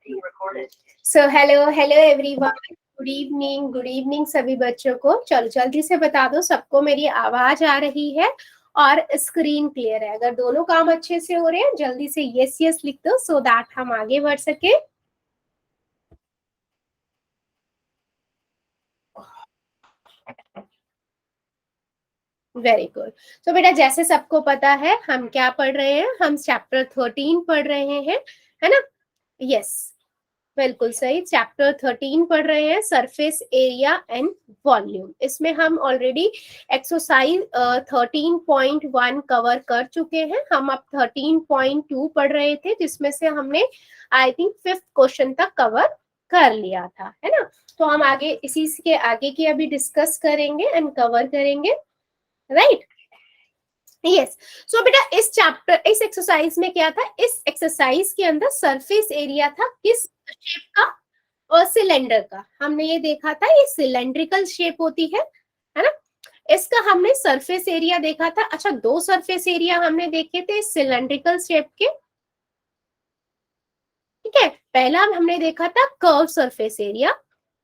So hello everyone, good evening सभी बच्चों को। चलो जल्दी से बता दो सबको मेरी आवाज आ रही है और स्क्रीन क्लियर है। अगर दोनों काम अच्छे से हो रहे हैं जल्दी से यस यस लिख दो सो दैट हम आगे बढ़ सके। Very good. तो बेटा जैसे सबको पता है हम क्या पढ़ रहे हैं, हम चैप्टर 13 पढ़ रहे हैं, है ना? यस, बिल्कुल सही। चैप्टर 13 पढ़ रहे हैं, सरफेस एरिया एंड वॉल्यूम। इसमें हम ऑलरेडी एक्सरसाइज 13.1 कवर कर चुके हैं। हम अब 13.2 पढ़ रहे थे जिसमें से हमने आई थिंक 5th क्वेश्चन तक कवर कर लिया था, है ना? तो हम आगे इसी के आगे की अभी डिस्कस करेंगे एंड कवर करेंगे, राइट? यस। सो बेटा इस एक्सरसाइज में क्या था, इस एक्सरसाइज के अंदर सरफेस एरिया था किस शेप का? और सिलेंडर का। हमने ये देखा था ये सिलेंड्रिकल शेप होती है ना? इसका हमने सरफेस एरिया देखा था। अच्छा, दो सरफेस एरिया हमने देखे थे सिलेंड्रिकल शेप के, ठीक है। पहला हमने देखा था curve surface area.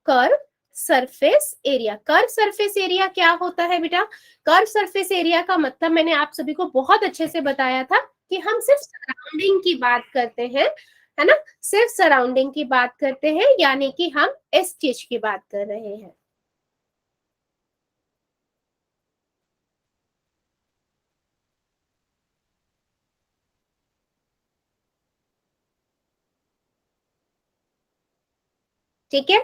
Curve surface area, curve surface area क्या होता है बेटा? कर्व सरफेस एरिया का मतलब मैंने आप सभी को बहुत अच्छे से बताया था कि हम सिर्फ सराउंडिंग की बात करते हैं, है ना? सिर्फ सराउंडिंग की बात करते हैं, यानी कि हम इस चीज की बात कर रहे हैं। ठीक है,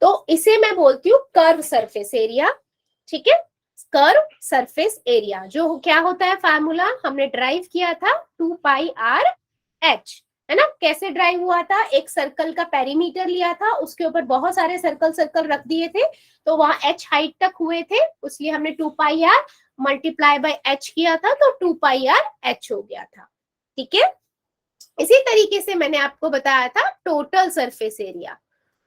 तो इसे मैं बोलती हूँ कर्व सरफेस एरिया, ठीक है। कर्व सरफेस एरिया जो क्या होता है, फार्मूला हमने ड्राइव किया था 2πr/h, है ना? कैसे ड्राइव हुआ था? एक सर्कल का पेरीमीटर लिया था, उसके ऊपर बहुत सारे सर्कल सर्कल रख दिए थे, तो वहां h हाइट तक हुए थे, इसलिए हमने 2πr मल्टीप्लाई बाय h किया था, तो 2πr/h हो गया था, ठीक है। इसी तरीके से मैंने आपको बताया था total surface area.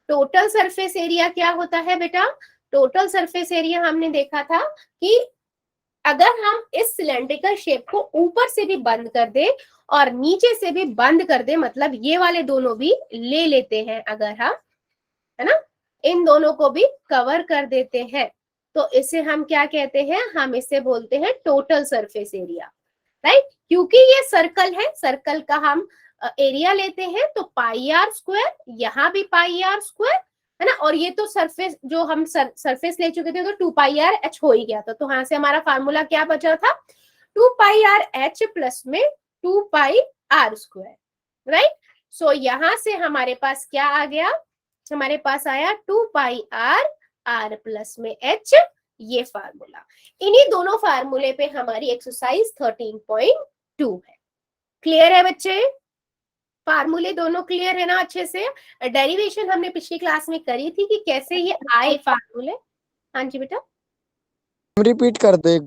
Total surface area क्या होता है बेटा? टोटल सरफेस एरिया हमने देखा था कि अगर हम इस सिलेंड्रिकल शेप को ऊपर से भी बंद कर दे और नीचे से भी बंद कर दे, मतलब ये वाले दोनों भी ले लेते हैं अगर हम, है ना, इन दोनों को भी कवर कर देते हैं, तो इसे हम क्या कहते हैं? हम इसे बोलते हैं टोटल सरफेस एरिया, राइट? क्योंकि ये सर्कल है, सर्कल का हम एरिया लेते हैं, तो πr², यहाँ भी πr², है ना? और ये तो सरफेस जो हम सरफेस ले चुके थे, तो 2πr/h हो ही गया था, तो यहाँ से हमारा फार्मूला क्या बचा था? 2πr/h प्लस में 2πr², राइट? सो यहाँ से हमारे पास क्या आ गया? हमारे पास आया 2πr/r प्लस में h, ये फार्मूला। इन्हीं दोनों फार्मूले पे हमारी एक्सरसाइज 13.2 है। क्लियर है बच्चे? फार्मूले दोनों क्लियर है ना अच्छे से? डेरिवेशन हमने पिछली क्लास में करी थी कि कैसे ये आए फार्मूले। हाँ जी बेटा, रिपीट कर दे।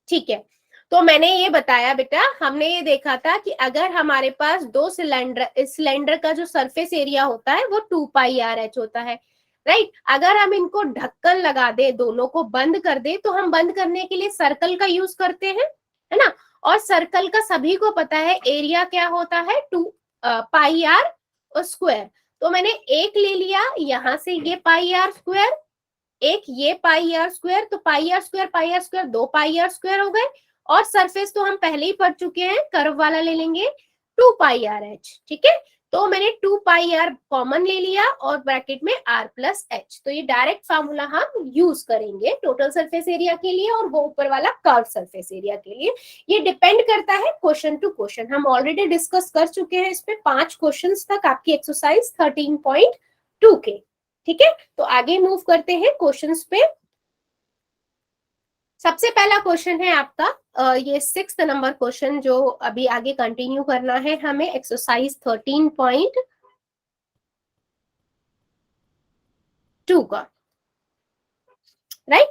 ठीक है। तो मैंने ये बताया बेटा, हमने ये देखा था कि अगर हमारे पास दो सिलेंडर का जो सरफेस एरिया होता है वो 2πr/h होता है, राइट? अगर हम इनको ढक्कन लगा दे, दोनों को बंद कर दे, तो हम बंद करने के लिए सर्कल का यूज करते हैं, है ना? और सर्कल का सभी को पता है एरिया क्या होता है, 2πr²। तो मैंने एक ले लिया यहां से, ये πr², एक ये πr², तो πr², दो πr² हो गए, और सरफेस तो हम पहले ही पढ़ चुके हैं, कर्व वाला ले लेंगे 2πr/h, ठीक है। तो मैंने 2πr कॉमन ले लिया और ब्रैकेट में r+h, तो ये डायरेक्ट फार्मूला हम यूज करेंगे टोटल सरफेस एरिया के लिए, और वो ऊपर वाला कर्व सरफेस एरिया के लिए। ये डिपेंड करता है क्वेश्चन टू क्वेश्चन, हम ऑलरेडी डिस्कस कर चुके हैं इस पे 5 क्वेश्चन तक आपकी एक्सरसाइज 13.2 के, ठीक है। तो आगे मूव करते हैं क्वेश्चंस पे। सबसे पहला क्वेश्चन है आपका ये 6th नंबर क्वेश्चन, जो अभी आगे कंटिन्यू करना है हमें एक्सरसाइज 13.2 का, राइट?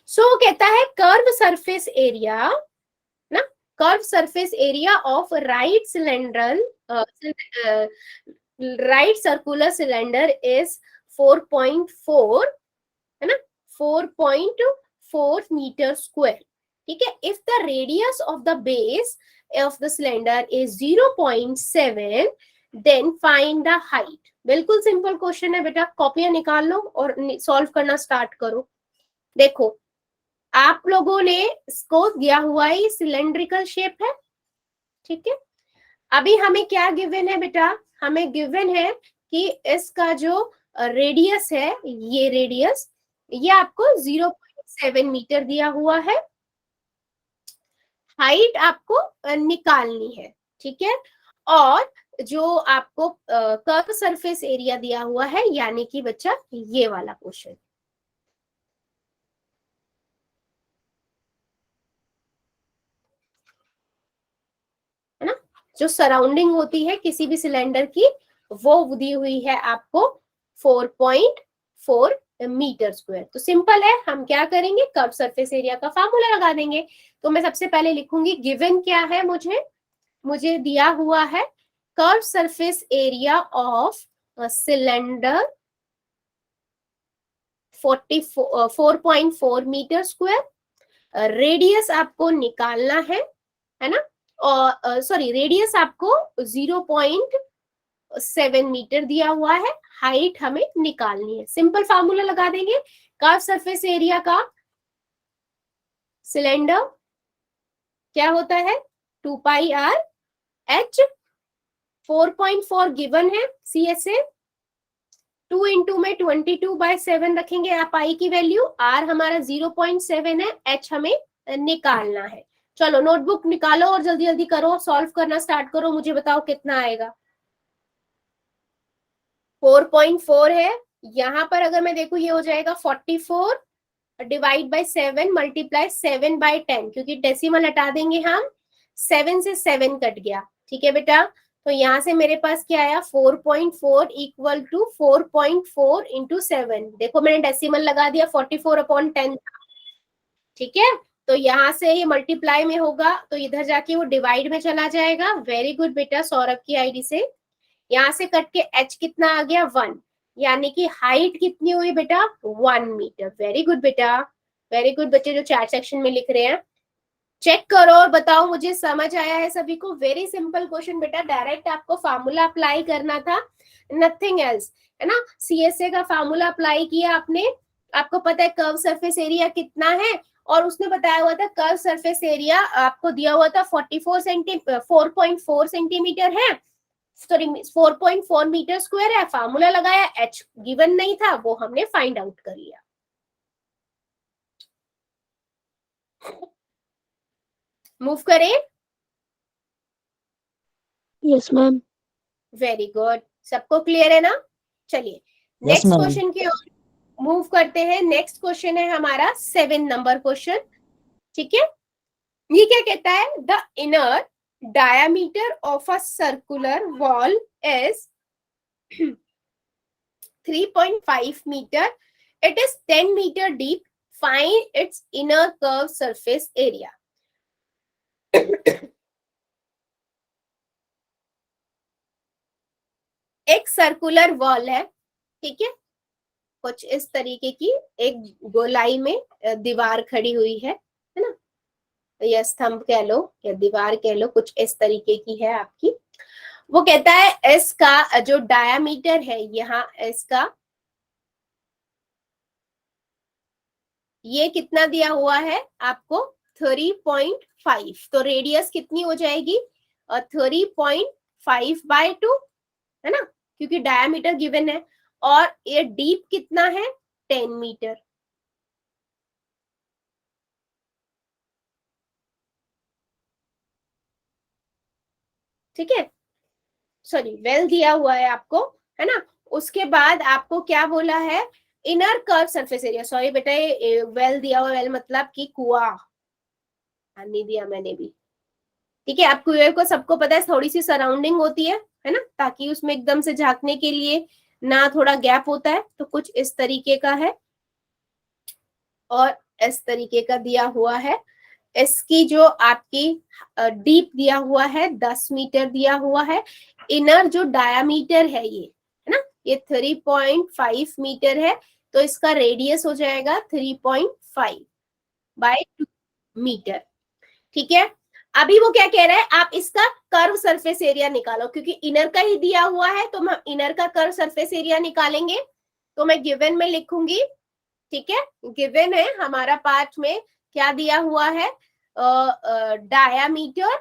सो कहता है कर्व सरफेस एरिया ना, curve surface area of right cylinder, right circular cylinder is 4.4, है ना, 4.4 मीटर स्क्वायर, ठीक है। If the radius of the base of the cylinder is 0.7 then find the height. बिल्कुल simple question है बेटा, कॉपियां निकाल लो और सॉल्व करना स्टार्ट करो। देखो आप लोगों ने इसको दिया हुआ है, सिलेंड्रिकल शेप है, ठीक है। अभी हमें क्या गिवन है बेटा, हमें गिवन है कि इसका जो रेडियस है, ये रेडियस, ये आपको 0.7 मीटर दिया हुआ है। हाइट आपको निकालनी है, ठीक है। और जो आपको कर्व सरफेस एरिया दिया हुआ है, यानी कि बच्चा ये वाला क्वेश्चन, है ना, जो सराउंडिंग होती है किसी भी सिलेंडर की, वो दी हुई है आपको 4.4 मीटर स्क्वायर। तो सिंपल है, हम क्या करेंगे, कर्व सरफेस एरिया का फार्मूला लगा देंगे। तो मैं सबसे पहले लिखूंगी गिवन क्या है, मुझे दिया हुआ है curve surface area of cylinder 4.4 metre square. Radius आपको निकालना है ना, और सॉरी रेडियस आपको 0.7 मीटर दिया हुआ है, हाइट हमें निकालनी है। सिंपल फार्मूला लगा देंगे, कर्व सरफेस एरिया का सिलेंडर क्या होता है, 2 पाई आर एच, 4.4 गिवन है सी एस ए, 2 इंटू में 22/7 रखेंगे आप आई की वैल्यू, आर हमारा 0.7 है, एच हमें निकालना है। चलो नोटबुक निकालो और जल्दी जल्दी करो, सॉल्व करना स्टार्ट करो, मुझे बताओ कितना आएगा। 4.4 है, यहाँ पर अगर मैं देखूं ये हो जाएगा 44 डिवाइड बाय 7 मल्टीप्लाई 7/10, क्योंकि डेसिमल हटा देंगे हम, 7 से 7 कट गया, ठीक है बेटा। तो यहाँ से मेरे पास क्या आया, 4.4 इक्वल टू 4.4 इंटू 7, देखो मैंने डेसिमल लगा दिया, 44/10, ठीक है। तो यहाँ से ये मल्टीप्लाई में होगा, तो इधर जाके वो डिवाइड में चला जाएगा। वेरी गुड बेटा, सौरभ की आईडी से। यहाँ से कट के h कितना आ गया, 1, यानी कि हाइट कितनी हुई बेटा, 1 मीटर। वेरी गुड बेटा, वेरी गुड बच्चे जो चैट सेक्शन में लिख रहे हैं, चेक करो और बताओ मुझे समझ आया है सभी को। वेरी सिंपल क्वेश्चन बेटा, डायरेक्ट आपको फार्मूला अप्लाई करना था, नथिंग एल्स, है ना। सीएसए का फार्मूला अप्लाई किया आपने, आपको पता है कर्व सरफेस एरिया कितना है, और उसने बताया हुआ था कर्व सरफेस एरिया आपको दिया हुआ था 4.4 सेंटीमीटर है, सॉरी 4.4 मीटर स्क्वायर है। फार्मूला लगाया, एच गिवन नहीं था, वो हमने फाइंड आउट कर लिया। मूव करें, यस मैम। वेरी गुड, सबको क्लियर है ना। चलिए यस नेक्स्ट मैम। क्वेश्चन की ओर मूव करते हैं। नेक्स्ट क्वेश्चन है हमारा 7 नंबर क्वेश्चन, ठीक है। ये क्या कहता है, the inner diameter of a circular wall is 3.5 meter. It is 10 meter deep. Find its inner curve surface area. एक सर्कुलर वॉल है, ठीक है, कुछ इस तरीके की एक गोलाई में दीवार खड़ी हुई है ना, या स्तंभ कह लो या दीवार कह लो, कुछ इस तरीके की है आपकी। वो कहता है इसका जो डायामीटर है, यहाँ इसका ये कितना दिया हुआ है आपको, 3.5, तो रेडियस कितनी हो जाएगी, 3.5/2, है ना, क्योंकि डायमीटर गिवन है। और ये डीप कितना है, 10 मीटर। ठीक है, सॉरी वेल दिया हुआ है आपको, है ना। उसके बाद आपको क्या बोला है, inner curve surface area, sorry बेटा ये वेल दिया हुआ, वेल मतलब कि कुआं, नहीं दिया मैंने भी, ठीक है। आपको कुएं को सबको पता है, थोड़ी सी सराउंडिंग होती है ना, ताकि उसमें एकदम से झांकने के लिए ना थोड़ा गैप होता है, तो कुछ इस तरीके का है और इस तरीके का दिया हुआ है। इसकी जो आपकी डीप दिया हुआ है 10 मीटर दिया हुआ है। इनर जो डायामीटर है ये, है ना, ये 3.5 मीटर है, तो इसका रेडियस हो जाएगा 3.5/2 मीटर, ठीक है। अभी वो क्या कह रहा है, आप इसका कर्व सरफेस एरिया निकालो, क्योंकि इनर का ही दिया हुआ है तो हम इनर का कर्व सरफेस एरिया निकालेंगे। तो मैं गिवन में लिखूंगी, ठीक है, गिवन है हमारा पार्ट में क्या दिया हुआ है, diameter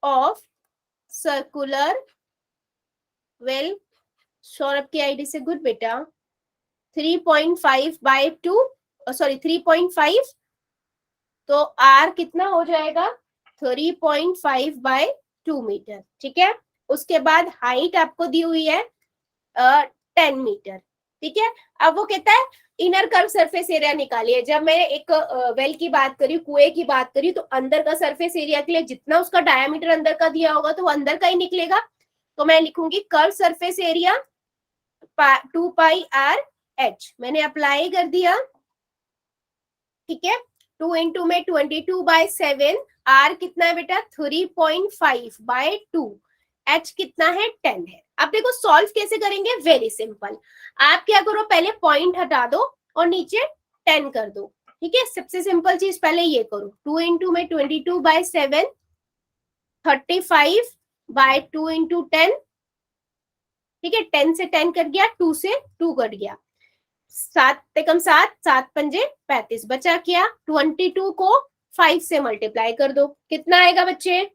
of circular well, Saurabh की आईडी से गुड बेटा, 3.5/2, सॉरी 3.5, तो आर कितना हो जाएगा 3.5/2 मीटर, ठीक है। उसके बाद हाइट आपको दी हुई है 10 मीटर, ठीक है। अब वो कहता है इनर कर्व सरफेस एरिया निकालिए। जब मैं एक वेल की बात करी, कुएं की बात करी, तो अंदर का सरफेस एरिया के लिए जितना उसका डायमीटर अंदर का दिया होगा तो वो अंदर का ही निकलेगा। तो मैं लिखूंगी कर्व सरफेस एरिया 2πr/h, मैंने अप्लाई कर दिया, ठीक है। 2 इंटू में 22/7, r कितना है बेटा 3.5/2, h कितना है 10 है। अब देखो सॉल्व कैसे करेंगे, वेरी सिंपल। आप क्या करो, पहले पॉइंट हटा दो और नीचे 10 कर दो, ठीक है। सबसे सिंपल चीज पहले ये करो, 2 इंटू में 22/7, 35/2 इंटू 10, ठीक है। 10 से 10 कट गया, 2 से 2 कट गया, 7 से कम 7, 7 पंजे 35, बचा क्या 22 को 5 से मल्टीप्लाई कर दो, कितना आएगा बच्चे,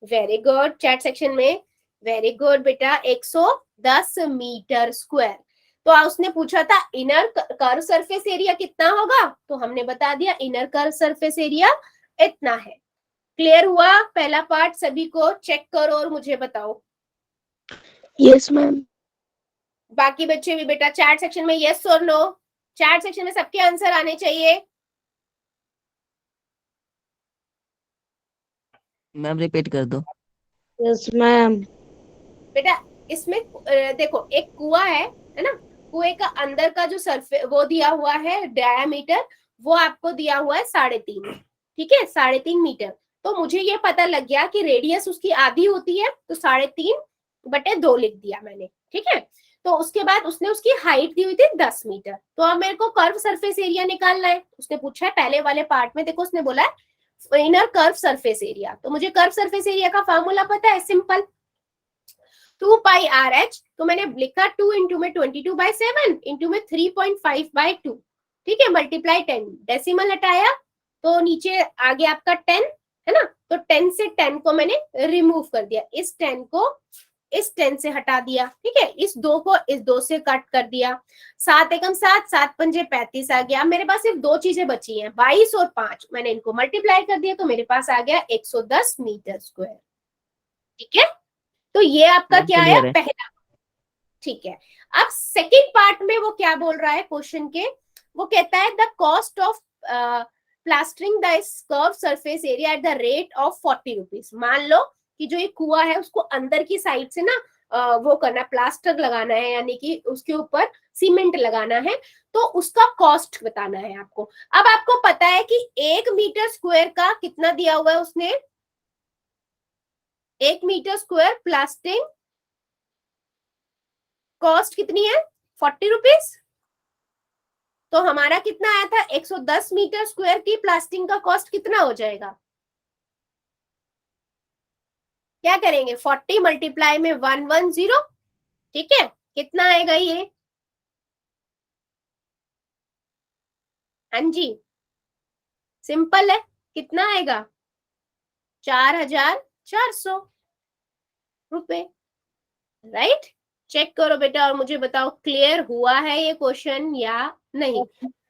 वेरी गुड, चैट सेक्शन में वेरी गुड बेटा, 110 मीटर स्क्वायर। तो उसने पूछा था इनर कर्व सरफेस एरिया कितना होगा, तो हमने बता दिया इनर कर्व सरफेस एरिया इतना है। क्लियर हुआ पहला पार्ट, सभी को चेक करो और मुझे बताओ। Yes ma'am. बाकी बच्चे भी बेटा चैट सेक्शन में यस और नो, चैट सेक्शन में सबके आंसर आने चाहिए। मैम रिपीट कर दो। Yes ma'am. बेटा इसमें देखो एक कुआं है ना, कुएं का अंदर का जो सरफेस वो दिया हुआ है डायामीटर, वो आपको दिया हुआ है 3.5, ठीक है, 3.5 मीटर। तो मुझे ये पता लग गया कि रेडियस उसकी आधी होती है, तो 3.5/2 लिख दिया मैंने, ठीक है। तो उसके बाद उसने उसकी हाइट दी हुई थी 10 मीटर। तो अब मेरे को कर्व सरफेस एरिया निकालना है। उसने पूछा है पहले वाले पार्ट में, देखो उसने बोला है इनर कर्व सरफेस एरिया, तो मुझे कर्व सरफेस एरिया का फॉर्मूला पता है, सिंपल 2πrh। तो मैंने लिखा 2 इंटू में 22/7 इंटू में 3.5/2, ठीक है, मल्टीप्लाई 10, डेसिमल हटाया तो नीचे आ गया आपका 10, है ना। तो 10 से 10 को मैंने रिमूव कर दिया, इस 10 को इस 10 से हटा दिया, ठीक है, इस 2 को इस 2 से कट कर दिया, 7 एकम 7, 7 पंजे 35 आ गया। मेरे पास सिर्फ दो चीजें बची हैं, 22 और 5, मैंने इनको मल्टीप्लाई कर दिया तो मेरे पास आ गया 110 मीटर स्क्वायर, ठीक है। तो ये आपका मैम क्या क्लियर है है। पहला, ठीक है। अब सेकंड पार्ट में वो क्या बोल रहा है क्वेश्चन के, वो कहता है the cost of plastering the curve surface area at the rate of 40 rupees. मान लो कि जो ये कुआं है उसको अंदर की साइड से ना वो करना, प्लास्टर लगाना है, यानी कि उसके ऊपर सीमेंट लगाना है, तो उसका कॉस्ट बताना है आपको। अब आपको पता है कि 1 मीटर स्क्वायर का कितना दिया हुआ है उसने, 1 मीटर स्क्वायर प्लास्टिंग कॉस्ट कितनी है 40 रुपीज। तो हमारा कितना आया था 110 मीटर स्क्वायर की प्लास्टिंग का कॉस्ट कितना हो जाएगा, क्या करेंगे 40 मल्टीप्लाई में 110, ठीक है, कितना आएगा ये, हाँ जी सिंपल है, कितना आएगा 4,400 रुपए, राइट। चेक करो बेटा और मुझे बताओ क्लियर हुआ है ये क्वेश्चन या नहीं।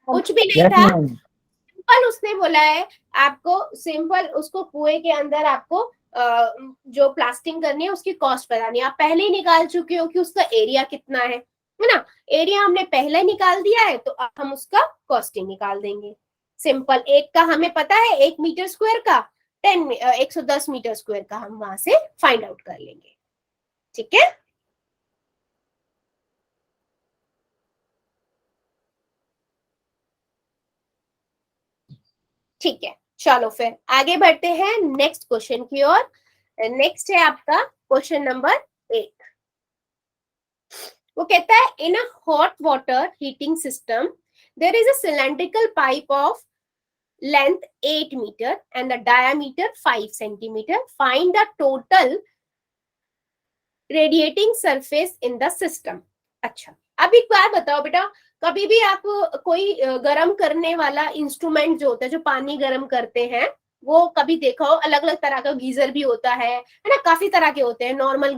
कुछ भी नहीं था, सिंपल उसने बोला है आपको, सिंपल उसको कुएं के अंदर आपको जो प्लास्टिंग करनी है उसकी कॉस्ट बतानी है। आप पहले ही निकाल चुके हो कि उसका एरिया कितना है ना, एरिया हमने पहले निकाल दिया है, तो अब हम उसका कॉस्टिंग निकाल देंगे। सिंपल, एक का हमें पता है 1 मीटर स्क्वायर का 110 मीटर स्क्वायर का हम वहां से फाइंड आउट कर लेंगे, ठीक है। ठीक है, चलो फिर आगे बढ़ते हैं नेक्स्ट क्वेश्चन की ओर। नेक्स्ट है आपका क्वेश्चन नंबर 8। वो कहता है in a hot water heating system there is a cylindrical pipe of length 8 meter and the diameter 5 centimeter. Find the total radiating surface in the system. अच्छा, अब एक बात बताओ बेटा, कभी भी आप कोई गर्म करने वाला इंस्ट्रूमेंट जो होता है, जो पानी गर्म करते हैं, वो कभी देखा हो, अलग अलग तरह का गीजर भी होता है ना, काफी तरह के होते हैं, नॉर्मल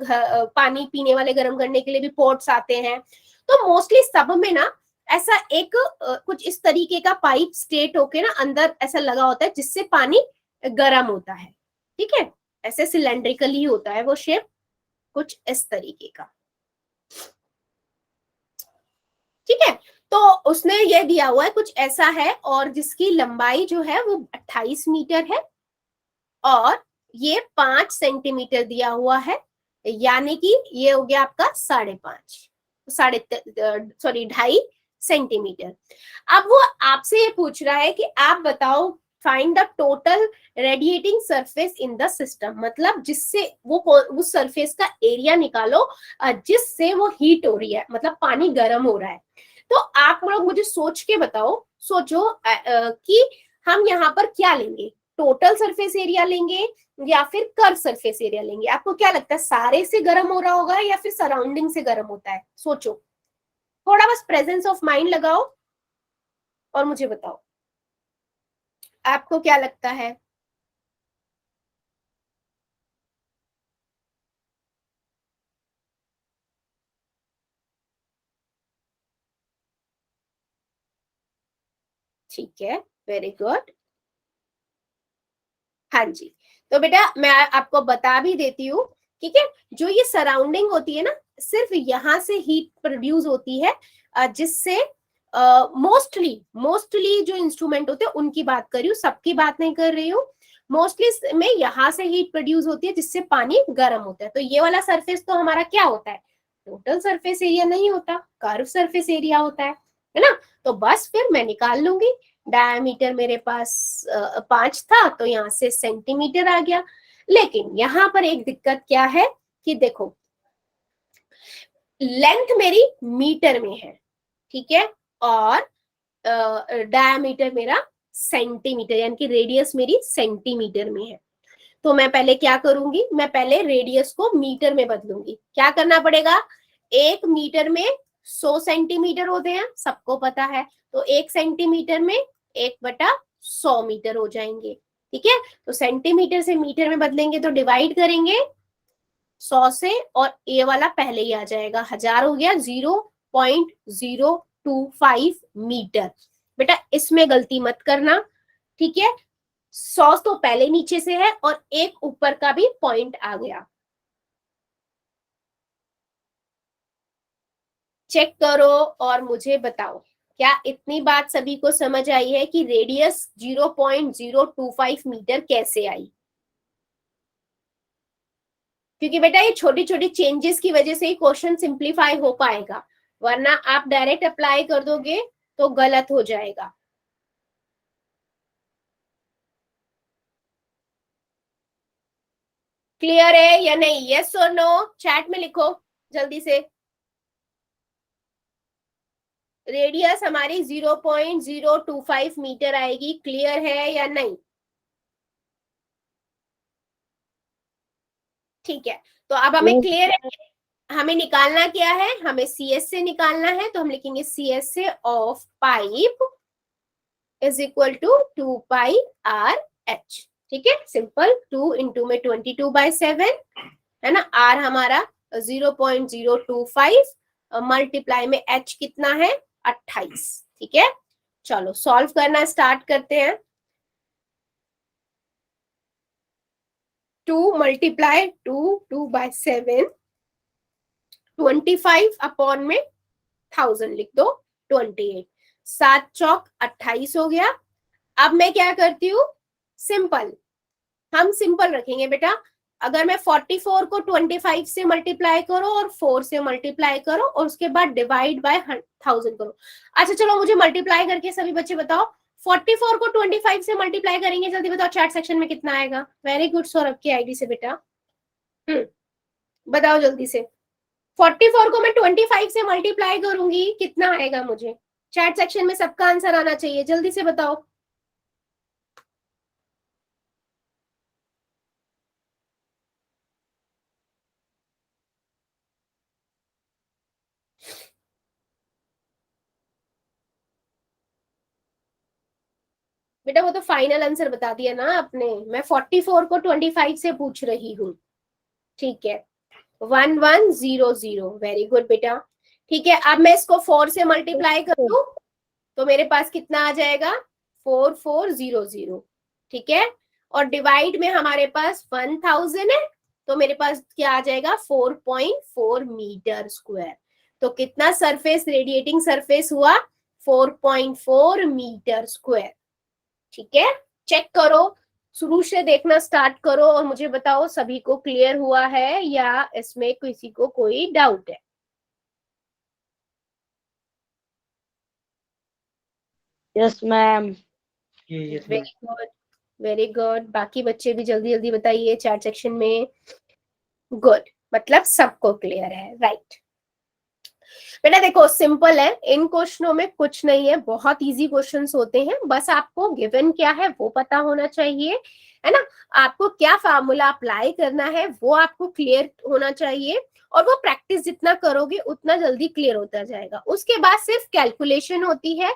पानी पीने वाले गर्म करने के लिए भी पोर्ट्स आते हैं। तो मोस्टली सब में ना ऐसा एक कुछ इस तरीके का पाइप स्ट्रेट होके ना अंदर ऐसा लगा होता है जिससे पानी गर्म होता है, ठीक है, ऐसे सिलेंड्रिकली होता है वो शेप, कुछ इस तरीके का, ठीक है। तो उसने ये दिया हुआ है कुछ ऐसा है, और जिसकी लंबाई जो है वो 28 मीटर है और ये 5 सेंटीमीटर दिया हुआ है, यानी कि ये हो गया आपका 2.5 सेंटीमीटर। अब वो आपसे ये पूछ रहा है कि आप बताओ find the total radiating surface in the system, मतलब जिससे वो उस सरफेस का एरिया निकालो जिससे वो हीट हो रही है, मतलब पानी गर्म हो रहा है। तो आप लोग मुझे सोच के बताओ, सोचो कि हम यहाँ पर क्या लेंगे, टोटल सरफेस एरिया लेंगे या फिर कर्व सरफेस एरिया लेंगे? आपको क्या लगता है, सारे से गर्म हो रहा होगा या फिर सराउंडिंग से गर्म होता है? सोचो, थोड़ा बस प्रेजेंस ऑफ माइंड लगाओ और मुझे बताओ आपको क्या लगता है। ठीक है, वेरी गुड। हाँ जी, तो बेटा मैं आपको बता भी देती हूँ, ठीक है, जो ये सराउंडिंग होती है ना, सिर्फ यहाँ से हीट प्रोड्यूस होती है, जिससे मोस्टली जो इंस्ट्रूमेंट होते हैं उनकी बात कर रही हूँ, सबकी बात नहीं कर रही हूँ। मोस्टली में यहाँ से हीट प्रोड्यूस होती है जिससे पानी गर्म होता है। तो ये वाला सरफेस तो हमारा क्या होता है, टोटल सरफेस एरिया नहीं होता, कर्व सरफेस एरिया होता है ना। तो बस फिर मैं निकाल लूंगी, डायमीटर मेरे पास 5 था तो यहाँ से सेंटीमीटर आ गया। लेकिन यहाँ पर एक दिक्कत क्या है कि देखो, लेंथ मेरी मीटर में है, ठीक है, और डायमीटर मेरा सेंटीमीटर, यानी कि रेडियस मेरी सेंटीमीटर में है। तो मैं पहले क्या करूंगी, मैं पहले रेडियस को मीटर में बदलूंगी। क्या करना पड़ेगा, 1 मीटर में 100 सेंटीमीटर होते हैं, सबको पता है। तो 1 सेंटीमीटर में 1/100 मीटर हो जाएंगे, ठीक है। तो सेंटीमीटर से मीटर में बदलेंगे तो डिवाइड करेंगे 100 से, और ये वाला पहले ही आ जाएगा, 1000 हो गया, 0.025 मीटर। बेटा इसमें गलती मत करना, ठीक है, 100 तो पहले नीचे से है और एक ऊपर का भी पॉइंट आ गया। चेक करो और मुझे बताओ, क्या इतनी बात सभी को समझ आई है कि रेडियस 0.025 मीटर कैसे आई? क्योंकि बेटा ये छोटी छोटी चेंजेस की वजह से ही क्वेश्चन सिंप्लीफाई हो पाएगा, वरना आप डायरेक्ट अप्लाई कर दोगे तो गलत हो जाएगा। क्लियर है या नहीं, यस और नो चैट में लिखो जल्दी से। रेडियस हमारी 0.025 मीटर आएगी, क्लियर है या नहीं? ठीक है, तो अब हमें क्लियर है, हमें निकालना क्या है, हमें CS से निकालना है। तो हम लिखेंगे CS से of pipe is equal to 2πRH, ठीक है, सिंपल, 2 इंटू में 22/7 है ना, R हमारा 0.025 मल्टीप्लाई में H कितना है 28, ठीक है। चलो सॉल्व करना स्टार्ट करते हैं। 2 मल्टीप्लाई 2/7, 25 अपॉन में 1000 लिख दो, 28, 7 चौक 28 हो गया। अब मैं क्या करती हूँ, सिंपल, हम सिंपल रखेंगे बेटा। अगर मैं 44 को 25 से मल्टीप्लाई करो और 4 से मल्टीप्लाई करो और उसके बाद डिवाइड बाय 1000 करो। अच्छा चलो मुझे मल्टीप्लाई करके सभी बच्चे बताओ, 44 को 25 से मल्टीप्लाई करेंगे, जल्दी बताओ चैट सेक्शन में कितना आएगा। वेरी गुड सौरभ की आईडी से बेटा, बताओ जल्दी से। 44 को मैं 25 से मल्टीप्लाई करूंगी, कितना आएगा मुझे? चैट सेक्शन में सबका आंसर आना चाहिए, जल्दी से बताओ। बेटा वो तो फाइनल आंसर बता दिया ना आपने, मैं 44 को 25 से पूछ रही हूँ। ठीक है, 1100, वेरी गुड बेटा। ठीक है, अब मैं इसको 4 से मल्टीप्लाई कर दूं तो मेरे पास कितना आ जाएगा, 4400। ठीक है, और डिवाइड में हमारे पास 1000 है, तो मेरे पास क्या आ जाएगा, 4.4 मीटर स्क्वायर। तो कितना सरफेस, रेडिएटिंग सरफेस हुआ, 4.4 मीटर स्क्वायर। ठीक है, चेक करो, शुरू से देखना स्टार्ट करो और मुझे बताओ सभी को क्लियर हुआ है या इसमें किसी को कोई डाउट है। Yes ma'am. Very good, very good. बाकी बच्चे भी जल्दी जल्दी बताइए चैट सेक्शन में। गुड, मतलब सबको क्लियर है, राइट। बेटा देखो सिंपल है, इन क्वेश्चनों में कुछ नहीं है, बहुत इजी क्वेश्चंस होते हैं, बस आपको गिवन क्या है वो पता होना चाहिए, है ना। आपको क्या फार्मूला अप्लाई करना है वो आपको क्लियर होना चाहिए, और वो प्रैक्टिस जितना करोगे उतना जल्दी क्लियर होता जाएगा। उसके बाद सिर्फ कैलकुलेशन होती है।